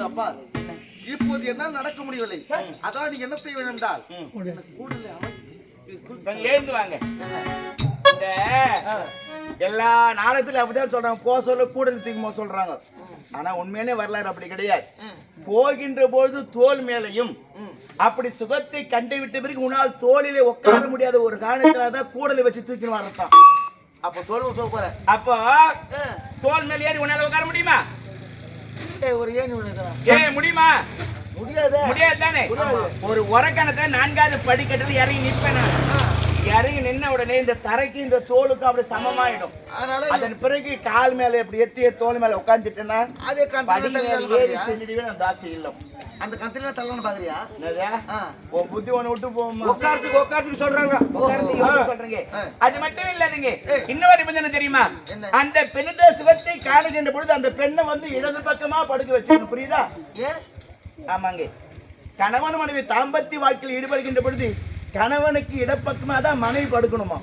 அப்பா இப்போது என்ன நடக்க முடியவில்லை. அதான் நீங்க என்ன செய்ய வேண்டும் என்றால் எழுந்து வாங்க. இந்த எல்லா நாடகத்திலும் அப்படிதான் சொல்றாங்க, போ சொல்ல கூட தூக்கி சொல்றாங்க. ஆனா உண்மையான வரலாறு அப்படி கிடையாது. போகின்ற பொழுது தோல் மேலையும் அப்படி சுகத்தை கண்டு விட்ட பிறகு உன்னால் தோளிலே உட்கார முடியாத ஒரு காரணத்தினால்தான் கூடலை வச்சு தூக்கி வரத்தான். அப்ப தோல் போற அப்போ தோல் மேல ஏறி உன்னால உட்கார முடியுமா? ஒரு முடியுமா? முடியாது. முடியாது தானே. ஒரு உரக்கணத்தை 4வது படிக்கட்டில் இறங்கி நிற்பேன். இறங்கி நின்ன உடனே இந்த தரைக்கு இந்த தோலுக்கு அப்படி சமமாயிடும். அதன் பிறகு கால் மேல எப்படி எத்திய தோல் மேல உட்காந்துட்டேன்னா அதே தாசி இல்ல. அந்த கந்தில தள்ளணும் பாக்குறியா? உன் புத்தி ஒண்ணு விட்டு போகுமா? உட்காரத்துக்கு சொல்றாங்க. சொல்றீங்க. அது மட்டும் இல்லைங்க, இன்னொரு நிபந்தனை தெரியுமா? அந்த பெண்ணோட சுகத்தை காணுகின்ற பொழுது அந்த பெண்ணை வந்து இடது பக்கமா படுக்க வச்சுக்கணும். புரியுதா? ஆமாங்க. கணவன் மனைவி தாம்பத்திய வாழ்க்கையில் ஈடுபடுகின்ற பொழுது கணவனுக்கு இடப்பக்கமா தான் மனைவி படுக்கணுமா,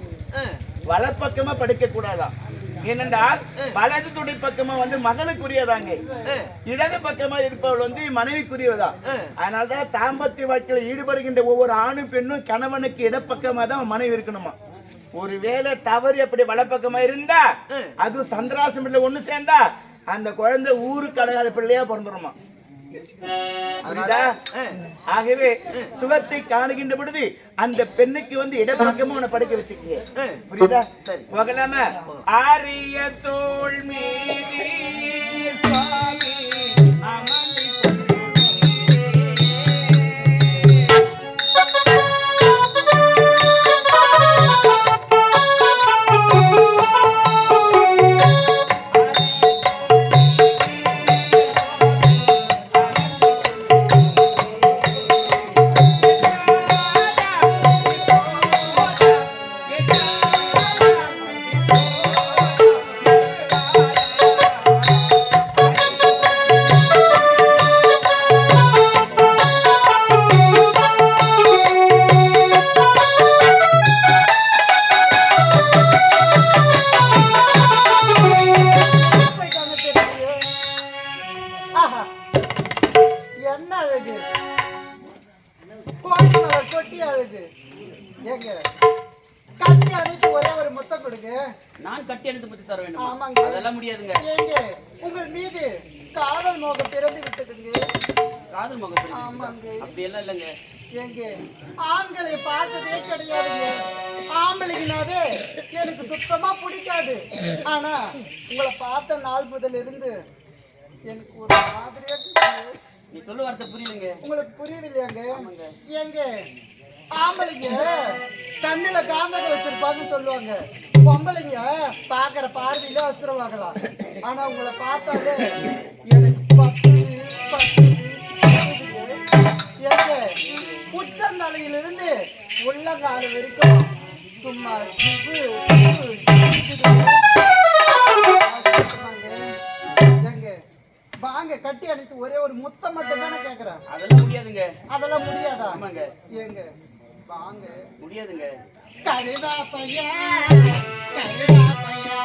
வலப்பக்கமா படுக்க கூடாதான். ஏனென்றால் வலது துடை பக்கமா வந்து மகனுக்குரியதாங்க, இடது பக்கமா இருப்பவள் வந்து மனைவிக்குரியவதா. அதனாலதான் தாம்பத்திய வாழ்க்கையில் ஈடுபடுகின்ற ஒவ்வொரு ஆணும் பெண்ணும் கணவனுக்கு இடப்பக்கமா தான் மனைவி இருக்கணுமா. ஒருவேளை தவறு எப்படி வலப்பக்கமா இருந்தா அது சந்திராசம் பிள்ளை ஒண்ணு சேர்ந்தா அந்த குழந்தை ஊருக்கு அடகாத பிள்ளையா பிறந்துருமா. ஆகவே சுகத்தை காணுகின்ற பொழுது அந்த பெண்ணுக்கு வந்து இடப்பக்கமா உன்னை படுக்க வச்சுக்கீங்க. புரியுதா? போகலாம ஆரிய தோள் மீதி சுவாமி அமர்ந்து ஆண்களை பார்த்ததே கிடையாதுங்க. ஆம்பளைக்குனாவே எனக்கு சுத்தமா பிடிக்காது. ஆனா உங்களை பார்த்த நாள் முதல் இருந்து எனக்கு ஒரு மாதிரியா நீ சொல்ல வார்த்தை புரியலங்க. உங்களுக்கு புரியலையாங்க? ஏங்க ஆம்பளைங்க கண்ணுல காந்தக வச்சிருப்பாங்கன்னு சொல்லுவாங்க, பொம்பளைங்க பாக்குற பார்வையில அசுரவாகலாம். ஆனா உங்களை பார்த்தாலே எனக்கு உச்சந்தலையிலிருந்து உள்ளங்கால வரைக்கும் சும்மா எங்க வாங்க கட்டி அடித்து ஒரே ஒரு முத்தம் மட்டும் தானே கேக்குறேன். அதெல்லாம் முடியாதுங்க. அதெல்லாம் முடியாதா? ஆமாங்க. எங்க வாங்க. முடியாதுங்க. கழுதா பையா கழுதா பையா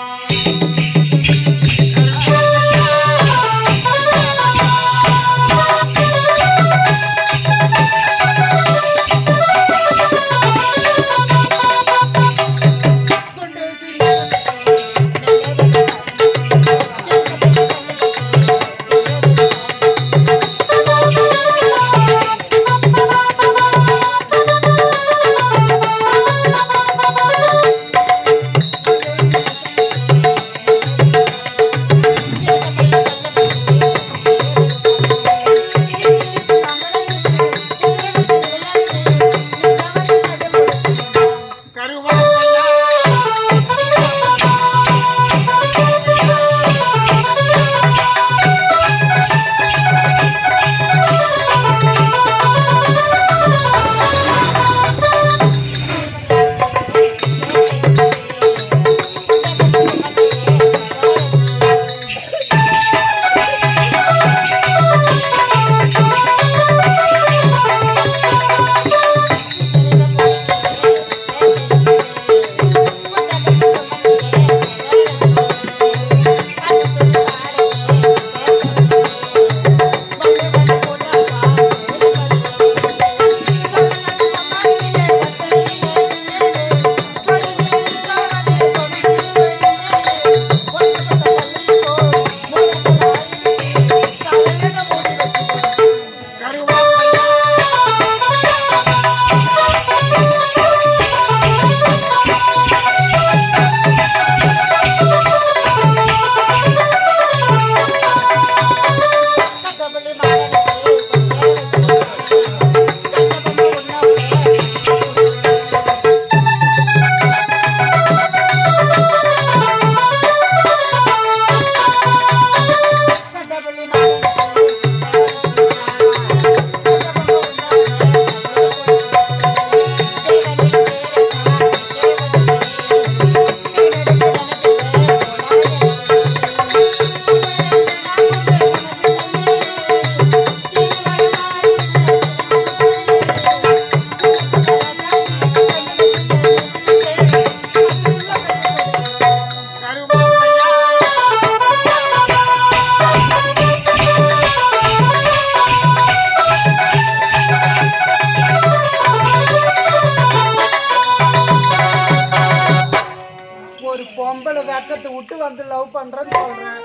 வந்து லவ் பண்றேன்னு சொல்றேன்.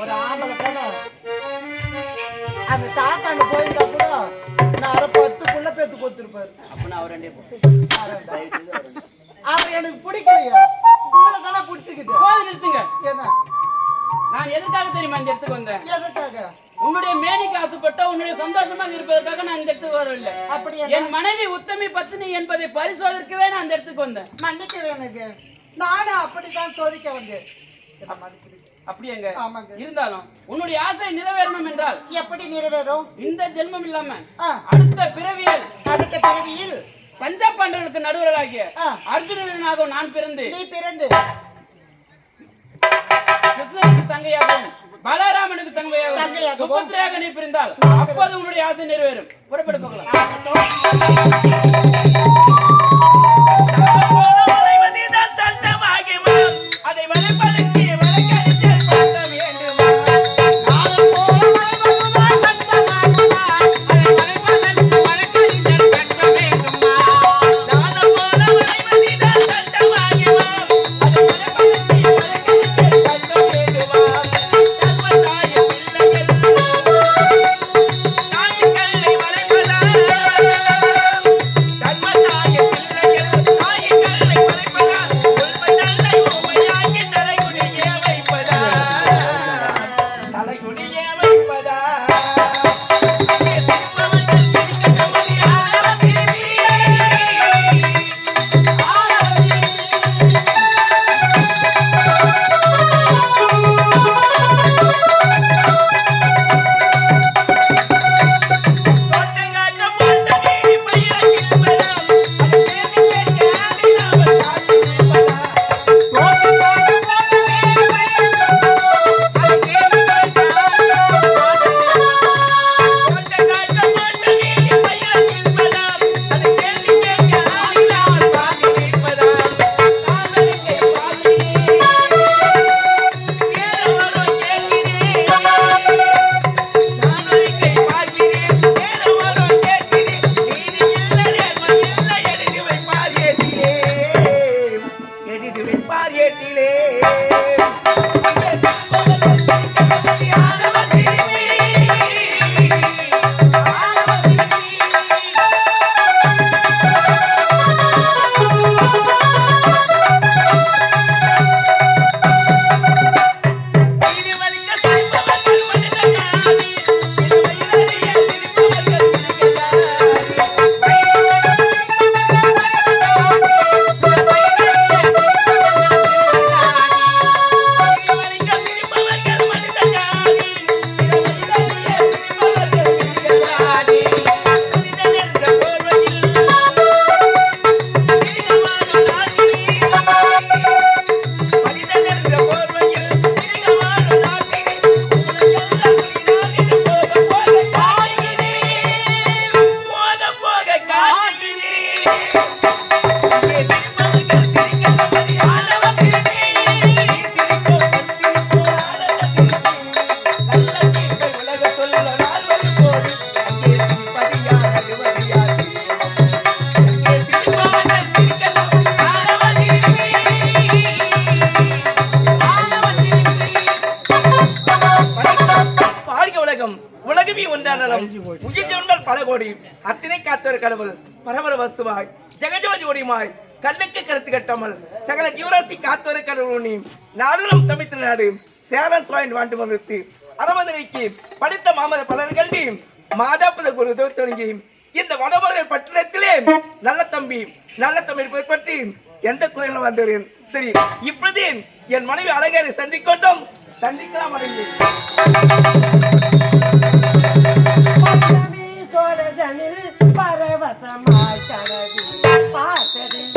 ஒரு ஆம்பளை தானே அந்த தாத்தாண்ட போயிருந்தா கூட நான் 10 புள்ள பேத்து கொடுத்துருப்பாரு. அப்ப நான் அவர் ரெண்டே அவர் எனக்கு பிடிக்கலையா? உங்களை தானே பிடிச்சிக்குது. போது நிறுத்துங்க. என்ன? நான் எதுக்காக தெரியுமா இந்த இடத்துக்கு வந்தேன்? எதுக்காக? உன்னுடைய மேனிக்கு ஆசைப்பட்ட உன்னுடைய சந்தோஷமாக இருப்பதற்காக நான் இந்த இடத்துக்கு வரவில்லை. அப்படியா? என் மனைவி உத்தமி பத்னி என்பதை பரிசோதிக்கவே நான் இந்த இடத்துக்கு வந்தேன். மன்னிக்கவே எனக்கு நானும் அப்படித்தான் சோதிக்க வந்தேன். அப்படியேங்க. ஆமாங்க. இருந்தாலும் உன்னுடைய ஆசை நிறைவேறணும் என்றால் எப்படி நிறைவேறும்? இந்த ஜென்மம் இல்லாம ஆ. அடுத்த பிறவியில் பஞ்ச பாண்டவர்களுக்கு நடுவர்களாகிய அர்ஜுனனாக நான் பிறந்து நீ பிறந்து கிருஷ்ணனுக்கு தங்கையாகவும் பலராமனுக்கு தங்கையாகவும் சுபத்திரையாக நீ பிறந்தால் அப்போது உன்னுடைய ஆசை நிறைவேறும். புறப்பட்டு போகலாம். அதை வளைப்பதற்கு வளைக்கறிஞர் பார்க்க வேண்டுமா? அத்தனை காத்தவர் கடவுள் பரமர வசுவாய் ஜெகஜோதி ஒடிமாய் கண்ணுக்கு கருத்து கட்டாமல் சகல ஜீவராசி காத்தவர் கடவுள் நீ நாடுகளும் தமிழ் நாடு சேரன் சுவாயின் வாண்டு மறுத்து அரமதனைக்கு படித்த மாமத பலர் கண்டி மாதாபுத குரு தொடங்கி இந்த வடமதுரை பட்டணத்திலே நல்ல தம்பி பற்றி எந்த குறையிலும் வந்தேன். சரி, இப்பொழுது என் மனைவி அழகரை சந்திக்கொண்டோம். சந்திக்கலாம் அடைந்து பரவசமாய் கரவி பார்த்ததில்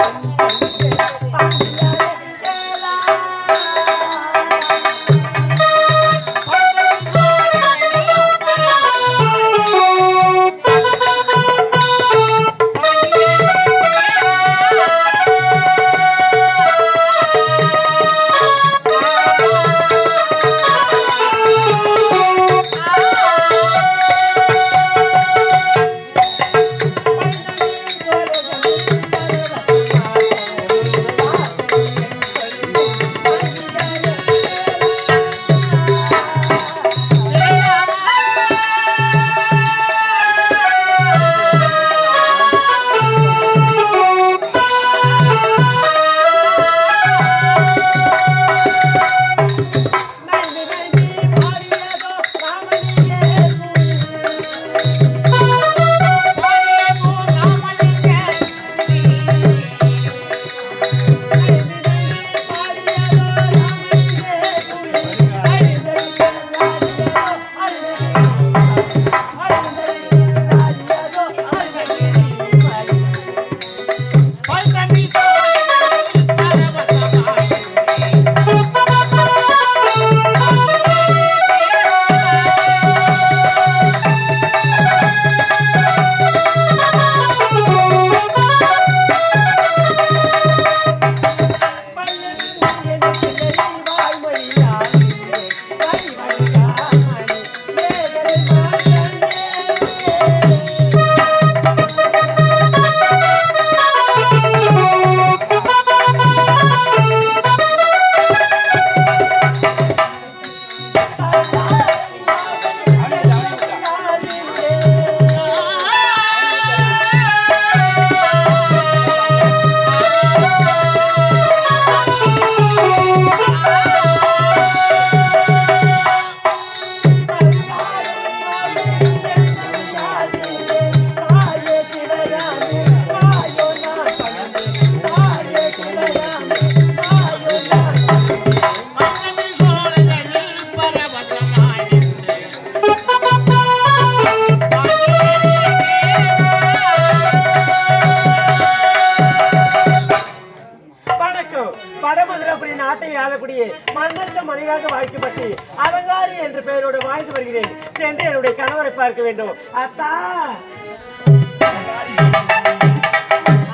இல்லையே, மன்னருக்கு மனைவியாக வாய்க்கப்பட்டு அலங்காரி என்ற பெயரோடு வாழ்ந்து வருகிறேன். சென்று என்னுடைய கணவரை பார்க்க வேண்டும். அத்தா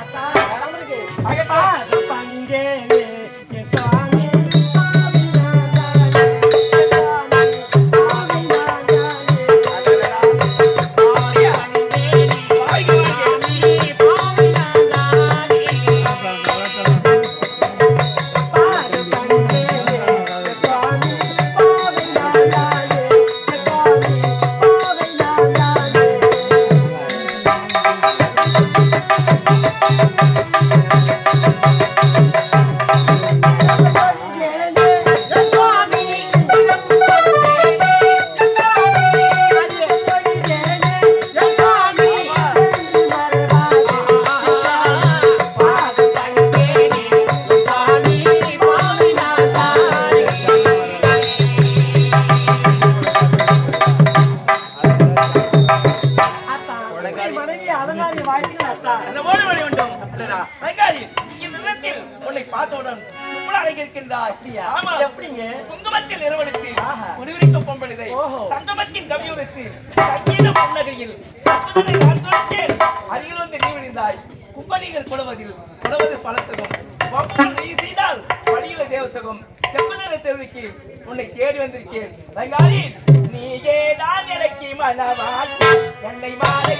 அத்தா கணவருக்கு பங்கேனே என் சுவாமி குங்குமத்தில் நிறுவனத்தில் முடிவிற்கு பொம்பளிதை சங்கமத்தின் கவியுரத்து சங்கீத புன்னகையில் அருகில் வந்து நீ விழுந்தாய். கும்பனிகள் குலவதில் குலவது பலசகம் நீ செய்தால் வழியில தேவசகம் செப்பதர தெருவிக்கு உன்னை தேடி வந்திருக்கேன். ரங்காரி நீயேதான் எனக்கு மனவாட்டி என்னை மாலை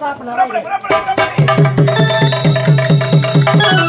சாப்பிடலாம் புறப்படு, புறப்படு, புறப்படு.